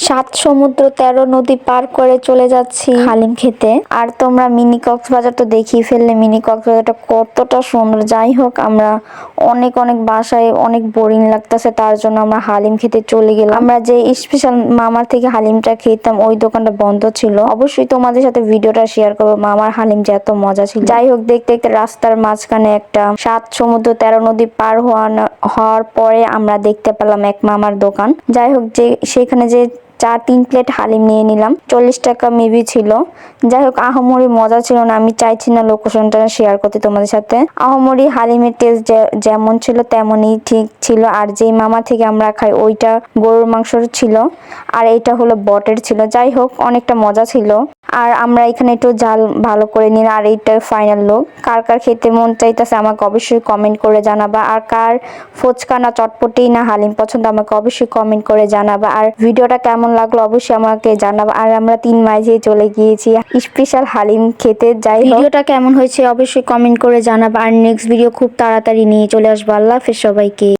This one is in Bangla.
সাত সমুদ্র 13 নদী পার করে চলে যাচ্ছি হালিম খেতে। আর তোমরা মিনি কক্সবাজার তো দেখিয়ে ফেললে, মিনি কক্সবাজারটা কতটা সুন্দর। যাই হোক, আমরা অনেক বাসায় অনেক বোরিং লাগতেছে, তার জন্য আমরা হালিম খেতে চলে গেলাম। আমরা যে স্পেশাল মামার থেকে হালিমটা খেতাম, ওই দোকানটা বন্ধ ছিল। অবশ্যই তোমাদের সাথে ভিডিওটা শেয়ার করবো, মামার হালিম যে এত মজা ছিল। যাই হোক, দেখতে দেখতে রাস্তার মাঝখানে একটা সাত সমুদ্র 13 নদী পার হওয়ার পরে আমরা দেখতে পেলাম এক মামার দোকান। যাই হোক, যে সেখানে যে 3 প্লেট হালিম নিয়ে নিলাম। 40 টাকা মেবি ছিল। যাই হোক, আহামরি মজা ছিল না। আমি চাইছি না লোকেশনটা শেয়ার করতে তোমাদের সাথে। আহামরি হালিমের টেস্ট যেমন ছিল তেমনই ঠিক ছিল। আর যেই মামা থেকে আমরা খাই ওইটা গরুর মাংসর ছিল, আর এটা হলো বটের ছিল। যাই হোক, অনেকটা মজা ছিল। আর আমরা এখানে একটু জাল ভালো করে নিলাম। আর এইটা ফাইনাল লুক। কার কার খেতে মন চাইতেছে আমাকে অবশ্যই কমেন্ট করে জানাবা। আর কার ফুচকা না চটপটি না হালিম পছন্দ আমাকে অবশ্যই কমেন্ট করে জানাবা। আর ভিডিওটা কেমন লাগলো অবশ্যই আমাকে জানাবা। আর আমরা 3 মাইজে চলে গিয়েছি স্পেশাল হালিম খেতে। যাই হোক, ভিডিওটা কেমন হয়েছে অবশ্যই কমেন্ট করে জানাবা। আর নেক্সট ভিডিও খুব তাড়াতাড়ি নিয়ে চলে আসবো। আল্লাহ হাফেজ সবাইকে।